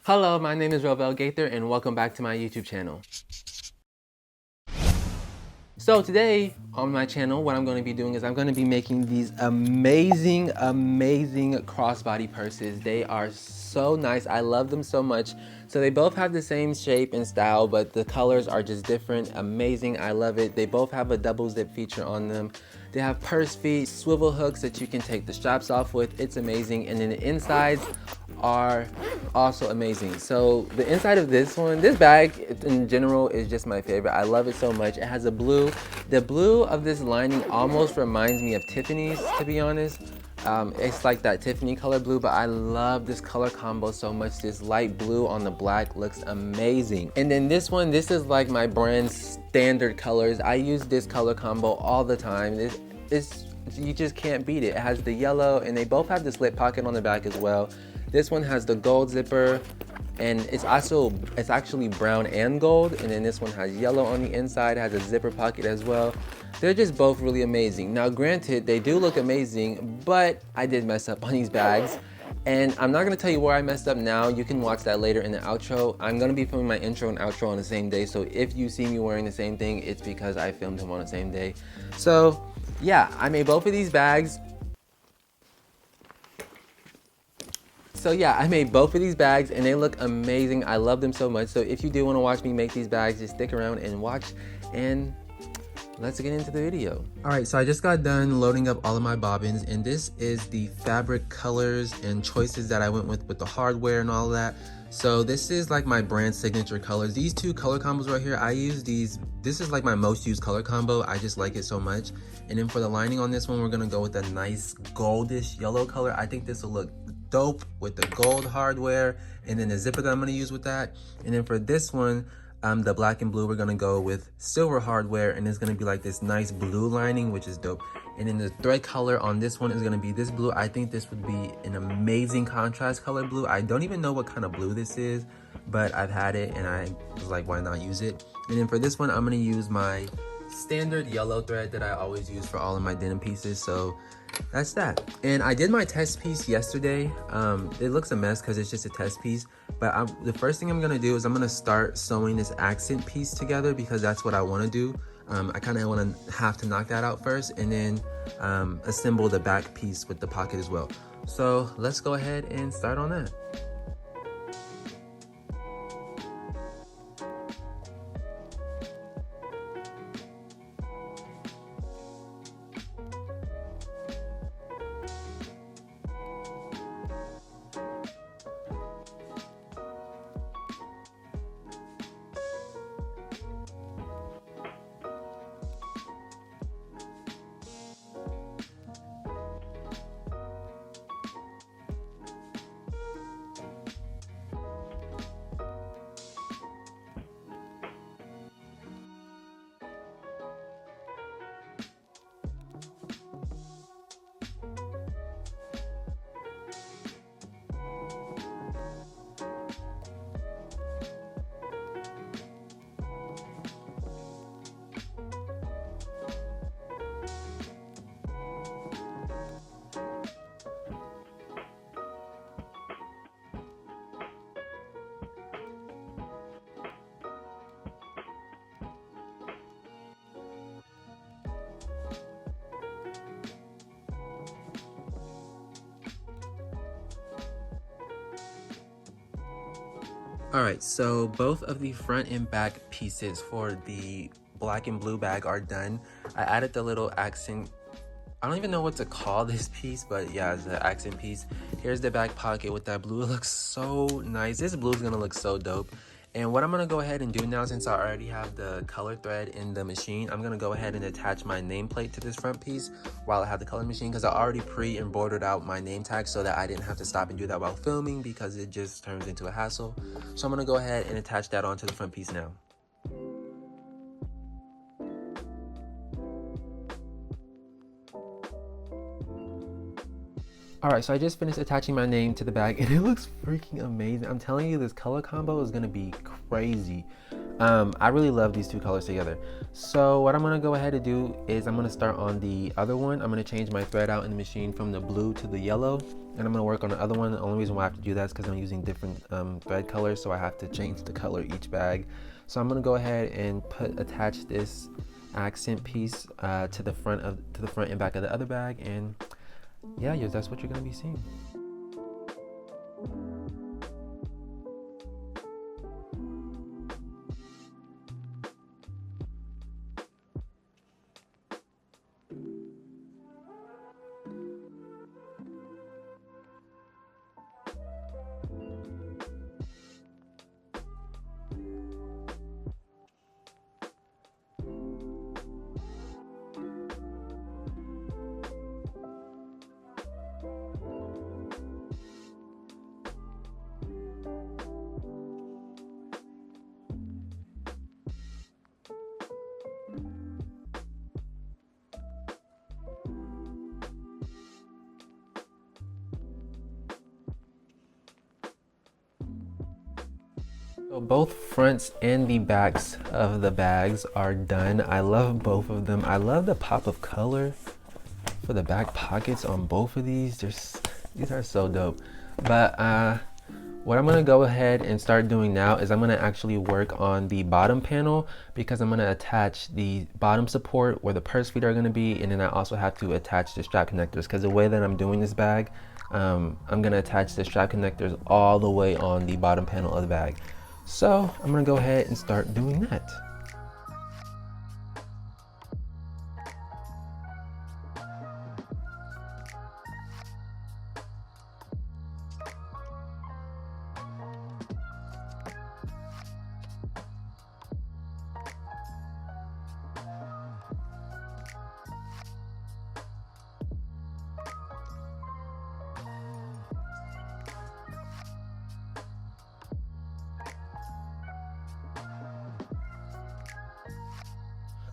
Hello, my name is Rovel Gaither and welcome back to my YouTube channel. So today on my channel, what I'm going to be doing is I'm going to be making these amazing crossbody purses. They are so nice. I love them so much. So they both have the same shape and style, but the colors are just different. Amazing. I love it. They both have a double zip feature on them. They have purse feet, swivel hooks that you can take the straps off with. It's amazing. And then the insides are also amazing. So the inside of this bag in general is just my favorite. I love it so much. It has a blue. The blue of this lining almost reminds me of Tiffany's, to be honest. It's like that Tiffany color blue, but I love this color combo so much. This light blue on the black looks amazing. And then this one, this is like my brand's standard colors. I use this color combo all the time. You just can't beat it. It has the yellow, and they both have the slip pocket on the back as well. This one has the gold zipper, and it's actually brown and gold, and then this one has yellow on the inside, has a zipper pocket as well. They're just both really amazing. Now granted, they do look amazing, but I did mess up on these bags, and I'm not gonna tell you where I messed up now. You can watch that later in the outro. I'm gonna be filming my intro and outro on the same day, so if you see me wearing the same thing, it's because I filmed them on the same day. So yeah, I made both of these bags. I made both of these bags and they look amazing. I love them so much. So if you do want to watch me make these bags, just stick around and watch, and let's get into the video. All right, so I just got done loading up all of my bobbins, and this is the fabric colors and choices that I went with the hardware and all that. So this is like my brand signature colors. These two color combos right here, I use these. This is like my most used color combo. I just like it so much. And then for the lining on this one, we're gonna go with a nice goldish yellow color. I think this will look dope with the gold hardware, and then the zipper that I'm going to use with that. And then for this one, the black and blue, we're going to go with silver hardware, and it's going to be like this nice blue lining, which is dope. And then the thread color on this one is going to be this blue. I think this would be an amazing contrast color blue. I don't even know what kind of blue this is, but I've had it and I was like, why not use it? And then for this one, I'm going to use my standard yellow thread that I always use for all of my denim pieces. So that's that. And I did my test piece yesterday. It looks a mess because it's just a test piece, but the first thing I'm gonna do is I'm gonna start sewing this accent piece together, because that's what I want to do. I kind of want to have to knock that out first, and then assemble the back piece with the pocket as well. So let's go ahead and start on that. All right, so both of the front and back pieces for the black and blue bag are done. I added the little accent. I don't even know what to call this piece, but yeah, it's an accent piece. Here's the back pocket with that blue. It looks so nice. This blue is gonna look so dope. And what I'm gonna go ahead and do now, since I already have the color thread in the machine, I'm gonna go ahead and attach my nameplate to this front piece while I have the color machine, because I already pre-embroidered out my name tag so that I didn't have to stop and do that while filming, because it just turns into a hassle. So I'm gonna go ahead and attach that onto the front piece now. All right, so I just finished attaching my name to the bag and it looks freaking amazing. I'm telling you, this color combo is gonna be crazy. I really love these two colors together. So what I'm gonna go ahead and do is I'm gonna start on the other one. I'm gonna change my thread out in the machine from the blue to the yellow, and I'm gonna work on the other one. The only reason why I have to do that is because I'm using different thread colors, so I have to change the color each bag. So I'm gonna go ahead and attach this accent piece to the front and back of the other bag, and yeah, that's what you're gonna be seeing. So both fronts and the backs of the bags are done. I love both of them. I love the pop of color for the back pockets on both of these. These are so dope. But what I'm gonna go ahead and start doing now is I'm gonna actually work on the bottom panel, because I'm gonna attach the bottom support where the purse feet are gonna be, and then I also have to attach the strap connectors, because the way that I'm doing this bag, I'm gonna attach the strap connectors all the way on the bottom panel of the bag. So I'm gonna go ahead and start doing that.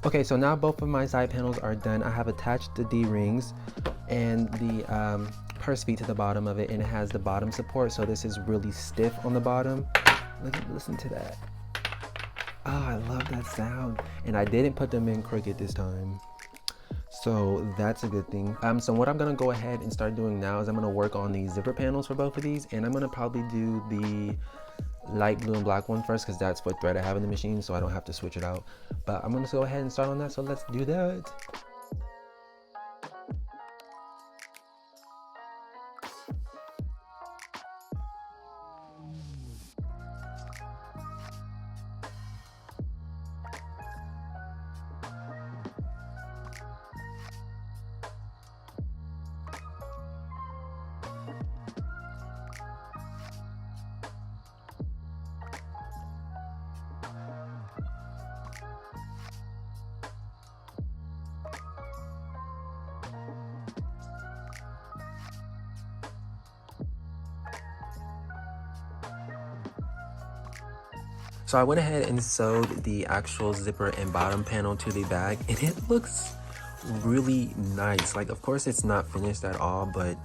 Okay, so now both of my side panels are done. I have attached the D-rings and the purse feet to the bottom of it, and it has the bottom support, so this is really stiff on the bottom. Listen to that. Oh, I love that sound. And I didn't put them in crooked this time, so that's a good thing. So what I'm gonna go ahead and start doing now is I'm gonna work on the zipper panels for both of these, and I'm gonna probably do the light blue and black one first, because that's what thread I have in the machine, so I don't have to switch it out. But I'm gonna go ahead and start on that, so let's do that. So I went ahead and sewed the actual zipper and bottom panel to the bag, and it looks really nice. Like, of course it's not finished at all, but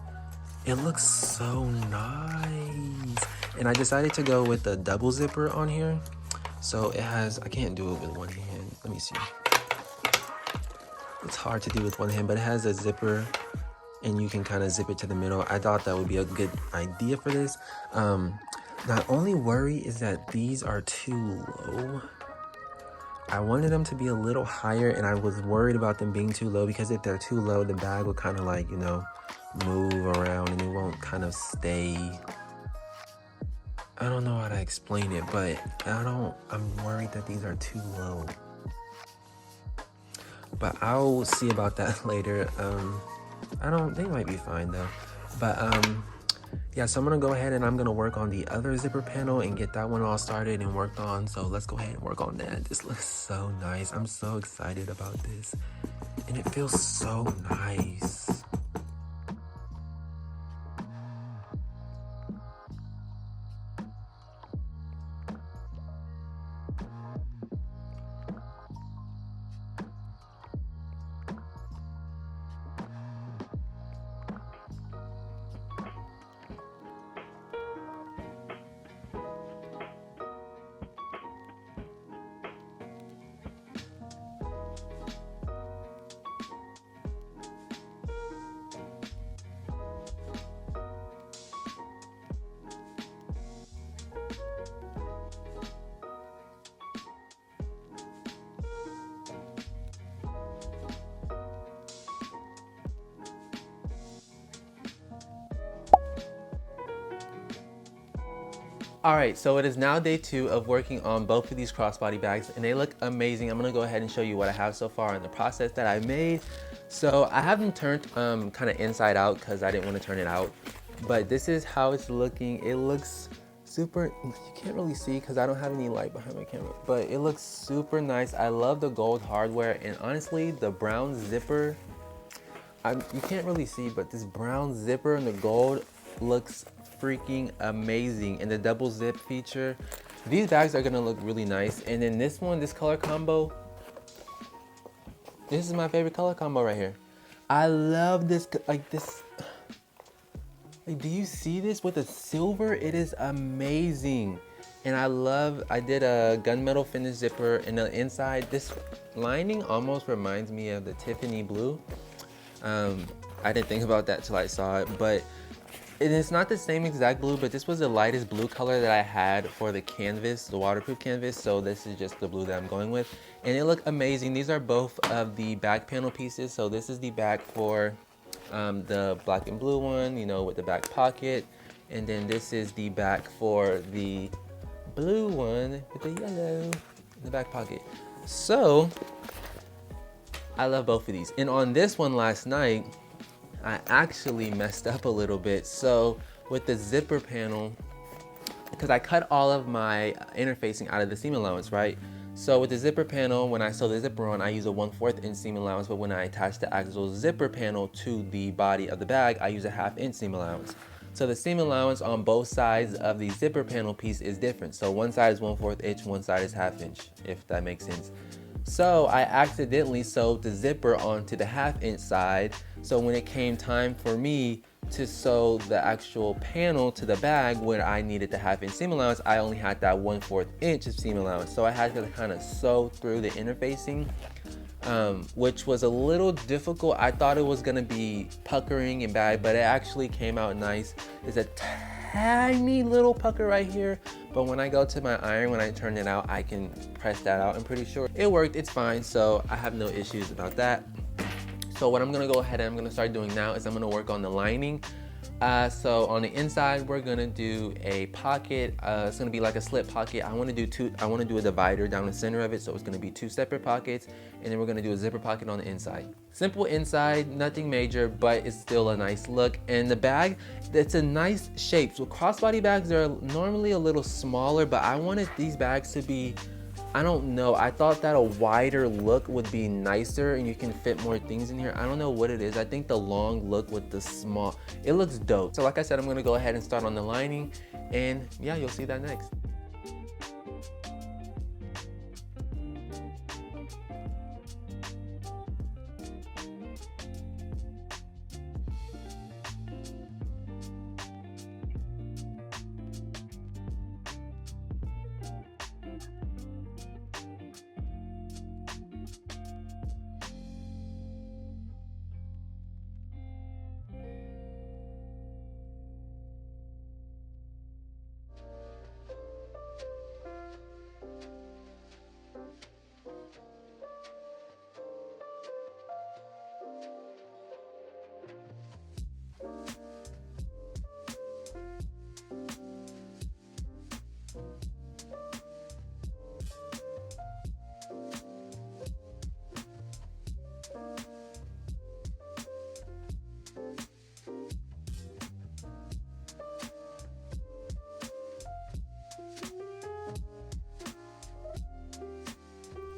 it looks so nice. And I decided to go with the double zipper on here. So it has, I can't do it with one hand. Let me see. It's hard to do with one hand, but it has a zipper and you can kind of zip it to the middle. I thought that would be a good idea for this. My only worry is that these are too low. I wanted them to be a little higher, and I was worried about them being too low, because if they're too low, the bag will kind of like, you know, move around and it won't kind of stay. I don't know how to explain it, but I'm worried that these are too low. But I'll see about that later. They might be fine though. But yeah, so I'm gonna go ahead and I'm gonna work on the other zipper panel and get that one all started and worked on. So let's go ahead and work on that. This looks so nice. I'm so excited about this, and it feels so nice. All right, so it is now day 2 of working on both of these crossbody bags, and they look amazing. I'm gonna go ahead and show you what I have so far in the process that I made. So I have them turned kind of inside out because I didn't want to turn it out. But this is how it's looking. It looks super, you can't really see because I don't have any light behind my camera, but it looks super nice. I love the gold hardware, and honestly, the brown zipper, you can't really see, but this brown zipper and the gold looks freaking amazing. And the double zip feature, these bags are gonna look really nice. And then this one, this color combo, this is my favorite color combo right here. I love this, like, do you see this with the silver? It is amazing. And I did a gunmetal finish zipper, and the inside, this lining almost reminds me of the Tiffany blue. I didn't think about that till I saw it, but it's not the same exact blue, but this was the lightest blue color that I had for the canvas, the waterproof canvas. So this is just the blue that I'm going with, and it looked amazing. These are both of the back panel pieces. So this is the back for the black and blue one, you know, with the back pocket, and then this is the back for the blue one with the yellow in the back pocket. So I love both of these. And on this one last night, I actually messed up a little bit. So with the zipper panel, because I cut all of my interfacing out of the seam allowance, right? So with the zipper panel, when I sew the zipper on, I use a 1/4 inch seam allowance, but when I attach the actual zipper panel to the body of the bag, I use a 1/2 inch seam allowance. So the seam allowance on both sides of the zipper panel piece is different. So one side is 1/4 inch, one side is 1/2 inch, if that makes sense. So I accidentally sewed the zipper onto the 1/2 inch side. So when it came time for me to sew the actual panel to the bag where I needed the 1/2 inch seam allowance, I only had that 1/4 inch of seam allowance. So I had to kind of sew through the interfacing, which was a little difficult. I thought it was gonna be puckering and bad, but it actually came out nice. There's a tiny little pucker right here, but when I go to my iron, when I turn it out, I can press that out. I'm pretty sure it worked, it's fine, so I have no issues about that. So what I'm gonna go ahead and I'm gonna start doing now is I'm gonna work on the lining. So on the inside, we're gonna do a pocket. It's gonna be like a slip pocket. I wanna do a divider down the center of it, so it's gonna be 2 separate pockets, and then we're gonna do a zipper pocket on the inside. Simple inside, nothing major, but it's still a nice look. And the bag, it's a nice shape. So crossbody bags are normally a little smaller, but I wanted these bags to be, I don't know, I thought that a wider look would be nicer and you can fit more things in here. I don't know what it is. I think the long look with the small, it looks dope. So like I said, I'm gonna go ahead and start on the lining, and yeah, you'll see that next.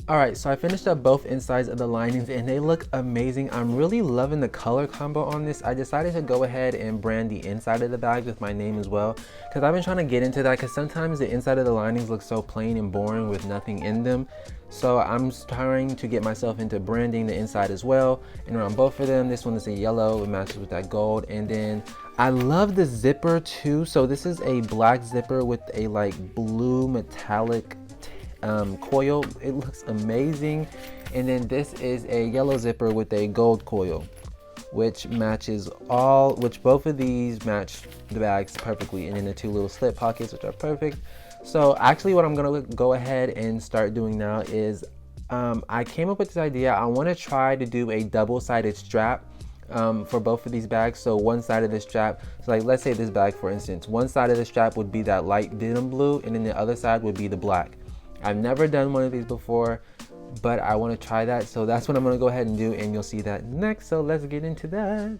All right, so I finished up both insides of the linings and they look amazing. I'm really loving the color combo on this. I decided to go ahead and brand the inside of the bag with my name as well, because I've been trying to get into that, because sometimes the inside of the linings look so plain and boring with nothing in them. So I'm trying to get myself into branding the inside as well. And around both of them, this one is a yellow, it matches with that gold. And then I love the zipper too. So this is a black zipper with a like blue metallic coil. It looks amazing. And then this is a yellow zipper with a gold coil, which both of these match the bags perfectly. And then the 2 little slip pockets, which are perfect. So actually what I'm gonna go ahead and start doing now is I came up with this idea. I want to try to do a double-sided strap for both of these bags. So one side of the strap, so like let's say this bag for instance, one side of the strap would be that light denim blue and then the other side would be the black. I've never done one of these before, but I want to try that. So that's what I'm going to go ahead and do, and you'll see that next. So let's get into that.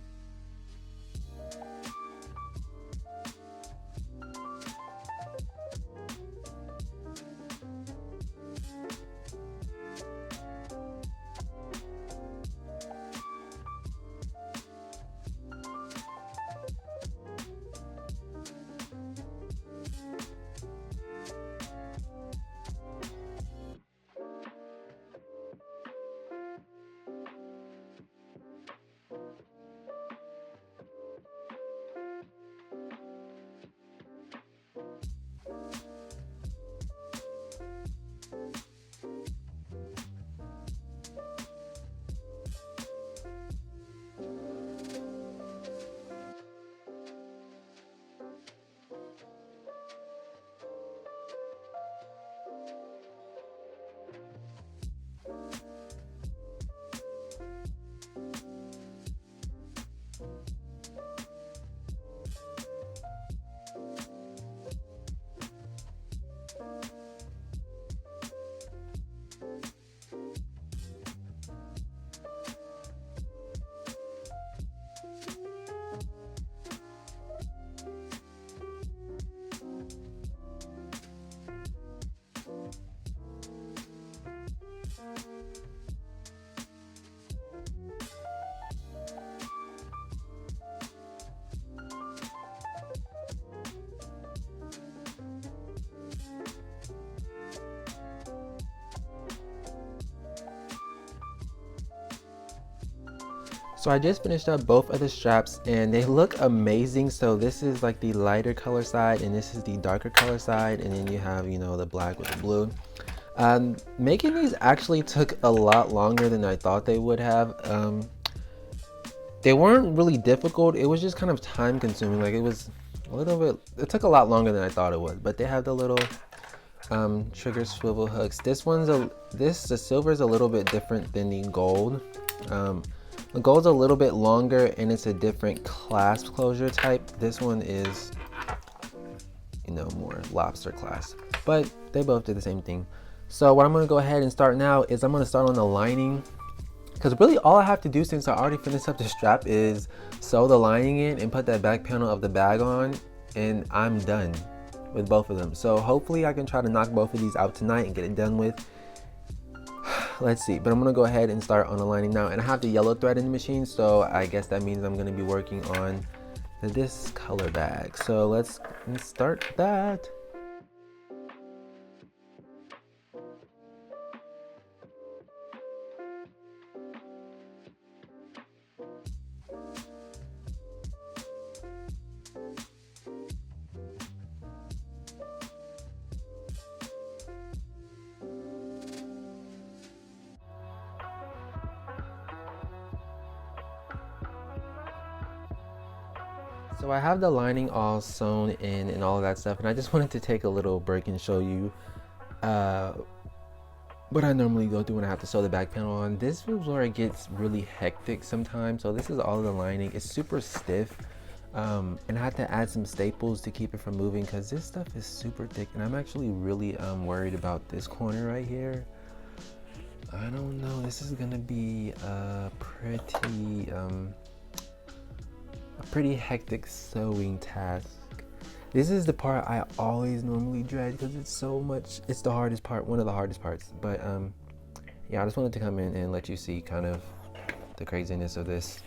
So I just finished up both of the straps and they look amazing. So this is like the lighter color side and this is the darker color side, and then you have, you know, the black with the blue. Making these actually took a lot longer than I thought they would have. They weren't really difficult, it was just kind of time consuming. Like it was a little bit, it took a lot longer than I thought it would, but they have the little trigger swivel hooks. The silver is a little bit different than the gold. The gold's a little bit longer and it's a different clasp closure type. This one is, you know, more lobster clasp, but they both do the same thing. So what I'm going to go ahead and start now is I'm going to start on the lining, because really all I have to do since I already finished up the strap is sew the lining in and put that back panel of the bag on, and I'm done with both of them. So hopefully I can try to knock both of these out tonight and get it done with. Let's see, but I'm gonna go ahead and start on the lining now, and I have the yellow thread in the machine, so I guess that means I'm gonna be working on this color bag. So let's start that. So I have the lining all sewn in and all of that stuff, and I just wanted to take a little break and show you what I normally go through when I have to sew the back panel on. This is where it gets really hectic sometimes. So this is all of the lining. It's super stiff, and I had to add some staples to keep it from moving because this stuff is super thick, and I'm actually really worried about this corner right here. I don't know, this is gonna be a pretty hectic sewing task. This is the part I always normally dread because it's so much, it's the hardest part, one of the hardest parts. But yeah, I just wanted to come in and let you see kind of the craziness of this.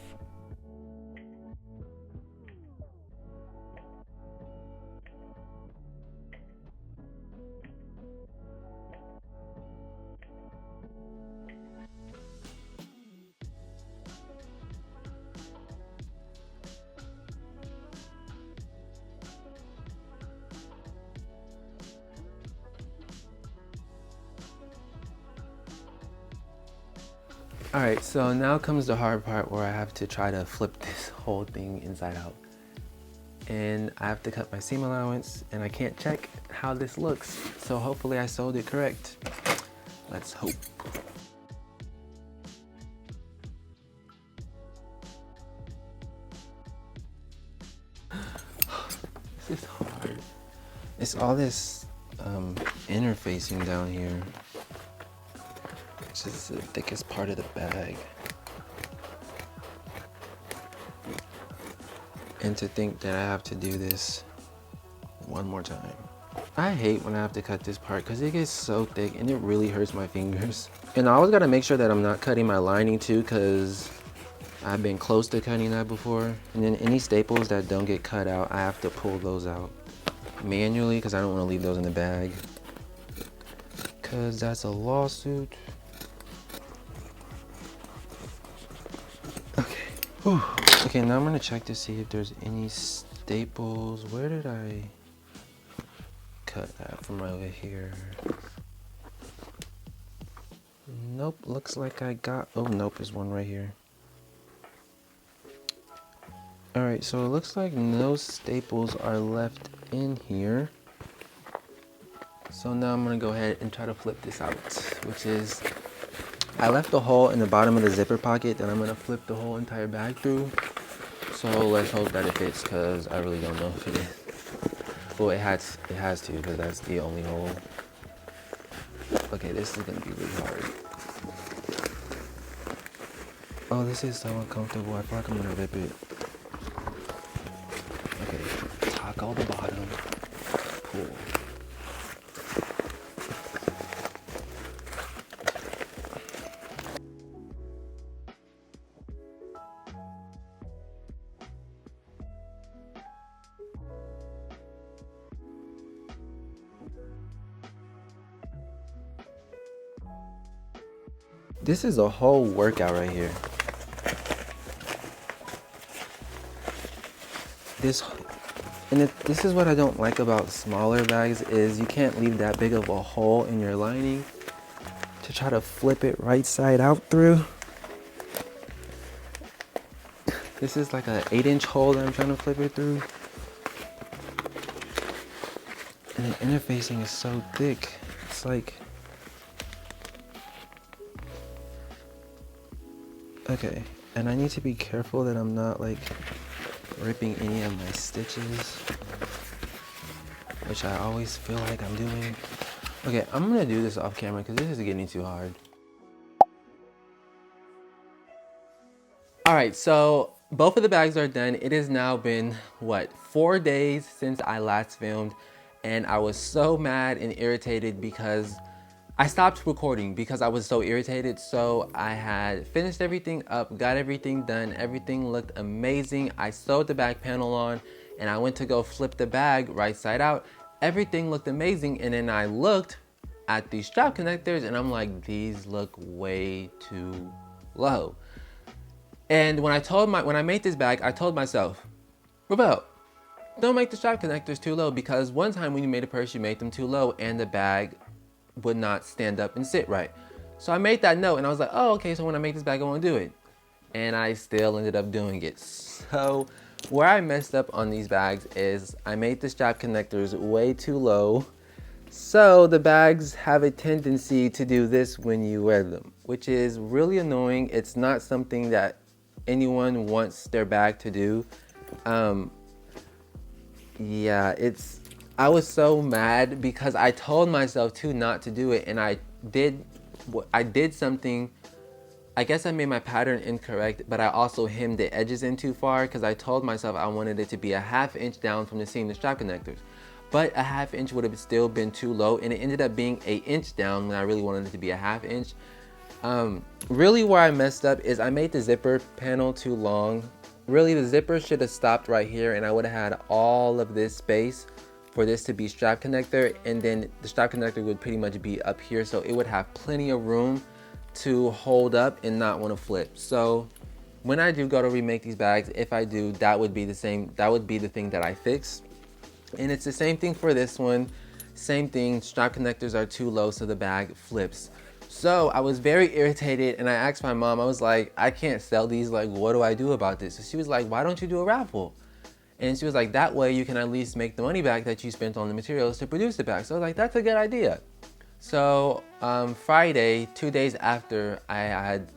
All right, so now comes the hard part where I have to try to flip this whole thing inside out. And I have to cut my seam allowance, and I can't check how this looks. So hopefully I sewed it correct. Let's hope. This is hard. It's all this interfacing down here, which is the thickest part of the bag. And to think that I have to do this one more time. I hate when I have to cut this part because it gets so thick and it really hurts my fingers. And I always gotta make sure that I'm not cutting my lining too, because I've been close to cutting that before. And then any staples that don't get cut out, I have to pull those out manually because I don't want to leave those in the bag, because that's a lawsuit. Okay. Whew. Okay, now I'm gonna check to see if there's any staples. Where did I cut that from over here? Nope, looks like I got, oh nope, there's one right here. All right, so it looks like no staples are left in here. So now I'm gonna go ahead and try to flip this out, which is, I left a hole in the bottom of the zipper pocket that I'm gonna flip the whole entire bag through. So let's hope that it fits, because I really don't know if it is. Well, it has to, because that's the only hole. Okay, this is gonna be really hard. Oh, this is so uncomfortable. I feel like I'm gonna rip it. Okay, tackle the bottom, pull. This is a whole workout right here. This is what I don't like about smaller bags, is you can't leave that big of a hole in your lining to try to flip it right side out through. This is like an 8-inch hole that I'm trying to flip it through. And the interfacing is so thick. It's like, okay, and I need to be careful that I'm not like ripping any of my stitches, which I always feel like I'm doing. Okay, I'm gonna do this off camera because this is getting too hard. All right, so both of the bags are done. It has now been, what, 4 days since I last filmed, and I was so mad and irritated because I stopped recording because I was so irritated. So I had finished everything up, got everything done, everything looked amazing. I sewed the back panel on and I went to go flip the bag right side out. Everything looked amazing, and then I looked at these strap connectors and I'm like, these look way too low. And when I made this bag, I told myself, Ravel, don't make the strap connectors too low, because one time when you made a purse, you made them too low and the bag would not stand up and sit right. So I made that note and I was like, oh, okay, so when I make this bag, I won't do it. And I still ended up doing it. So where I messed up on these bags is I made the strap connectors way too low. So the bags have a tendency to do this when you wear them, which is really annoying. It's not something that anyone wants their bag to do. Yeah, I was so mad because I told myself to not to do it, and I did something. I guess I made my pattern incorrect, but I also hemmed the edges in too far because I told myself I wanted it to be a 1/2 inch down from the seam, the strap connectors. But a 1/2 inch would have still been too low, and it ended up being 1 inch down when I really wanted it to be a 1/2 inch. Really where I messed up is I made the zipper panel too long. Really, the zipper should have stopped right here, and I would have had all of this space for this to be strap connector, and then the strap connector would pretty much be up here, so it would have plenty of room to hold up and not want to flip. So when I do go to remake these bags, if I do, that would be the thing that I fix. And it's the same thing for this one. Same thing, strap connectors are too low so the bag flips. So I was very irritated, and I asked my mom, I was like, I can't sell these, like, what do I do about this? So she was like, why don't you do a raffle? And she was like, that way you can at least make the money back that you spent on the materials to produce the bag. So I was like, that's a good idea. So Friday, 2 days after I had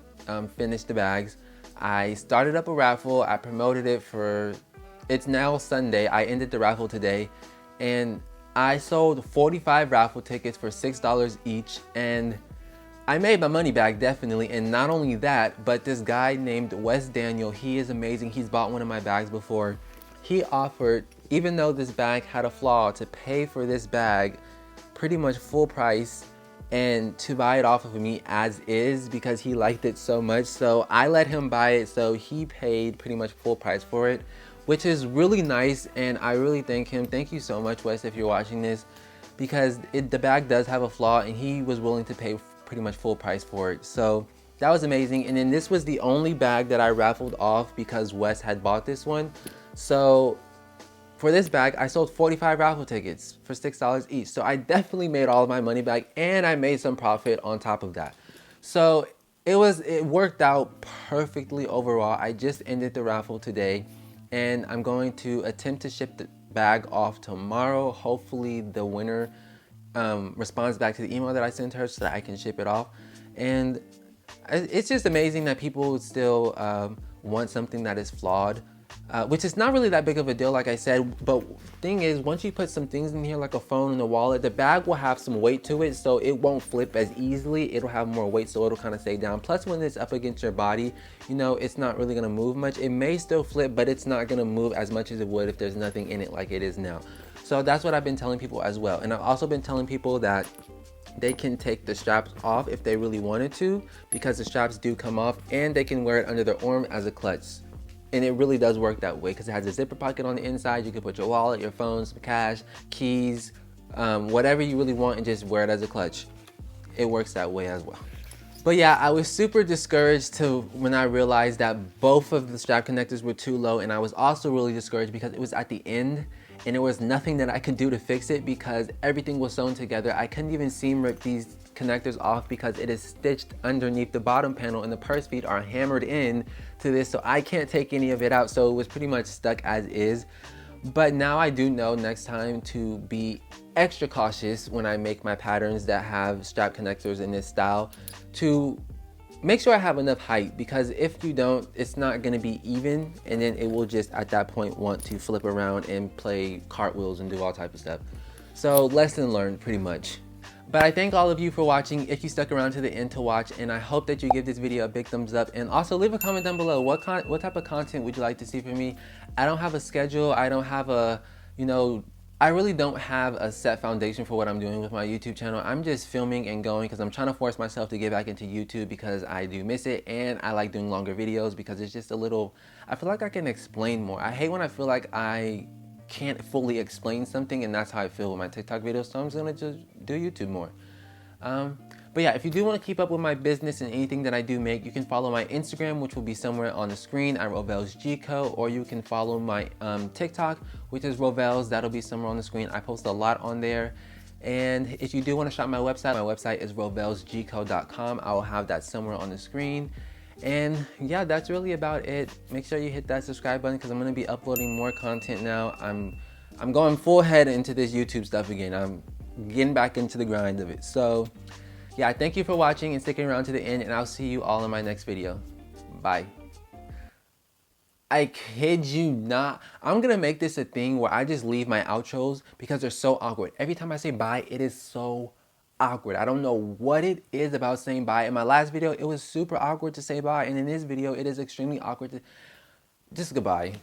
finished the bags, I started up a raffle. I promoted it for it's now Sunday. I ended the raffle today, and I sold 45 raffle tickets for $6 each, and I made my money back, definitely. And not only that, but this guy named Wes Daniel, he is amazing. He's bought one of my bags before. He offered, even though this bag had a flaw, to pay for this bag pretty much full price and to buy it off of me as is because he liked it so much. So I let him buy it, so he paid pretty much full price for it, which is really nice, and I really thank him. Thank you so much, Wes, if you're watching this, because the bag does have a flaw and he was willing to pay pretty much full price for it. So that was amazing. And then this was the only bag that I raffled off because Wes had bought this one. So for this bag, I sold 45 raffle tickets for $6 each. So I definitely made all of my money back, and I made some profit on top of that. So it worked out perfectly overall. I just ended the raffle today, and I'm going to attempt to ship the bag off tomorrow. Hopefully the winner responds back to the email that I sent her so that I can ship it off. And it's just amazing that people still want something that is flawed, which is not really that big of a deal, like I said. But thing is, once you put some things in here like a phone and a wallet, the bag will have some weight to it, so it won't flip as easily. It'll have more weight, so it'll kind of stay down. Plus, when it's up against your body, you know, it's not really gonna move much. It may still flip, but it's not gonna move as much as it would if there's nothing in it like it is now. So that's what I've been telling people as well. And I've also been telling people that they can take the straps off if they really wanted to, because the straps do come off, and they can wear it under their arm as a clutch. And it really does work that way because it has a zipper pocket on the inside. You can put your wallet, your phone, some cash, keys, whatever you really want, and just wear it as a clutch. It works that way as well. But yeah, I was super discouraged when I realized that both of the strap connectors were too low, and I was also really discouraged because it was at the end and there was nothing that I could do to fix it because everything was sewn together. I couldn't even seam rip these connectors off because it is stitched underneath the bottom panel, and the purse feet are hammered in to this, so I can't take any of it out. So it was pretty much stuck as is. But now I do know next time to be extra cautious when I make my patterns that have strap connectors in this style, to make sure I have enough height, because if you don't, it's not gonna be even, and then it will just at that point want to flip around and play cartwheels and do all type of stuff. So lesson learned, pretty much. But I thank all of you for watching, if you stuck around to the end to watch, and I hope that you give this video a big thumbs up, and also leave a comment down below. What type of content would you like to see from me? I don't have a schedule. I don't have a, I really don't have a set foundation for what I'm doing with my YouTube channel. I'm just filming and going because I'm trying to force myself to get back into YouTube because I do miss it, and I like doing longer videos because it's just a little, I feel like I can explain more. I hate when I feel like I can't fully explain something, and that's how I feel with my TikTok videos, so I'm just gonna just do YouTube more. But yeah, if you do want to keep up with my business and anything that I do make, you can follow my Instagram, which will be somewhere on the screen at RovelsGco, or you can follow my TikTok, which is Rovels. That'll be somewhere on the screen. I post a lot on there. And if you do want to shop my website is rovelsgco.com. I will have that somewhere on the screen. And yeah, that's really about it. Make sure you hit that subscribe button because I'm going to be uploading more content now. I'm going full head into this YouTube stuff again. I'm getting back into the grind of it. So yeah, thank you for watching and sticking around to the end, and I'll see you all in my next video. Bye. I kid you not. I'm gonna make this a thing where I just leave my outros because they're so awkward. Every time I say bye, it is so awkward. I don't know what it is about saying bye. In my last video, it was super awkward to say bye, and in this video, it is extremely awkward to just goodbye.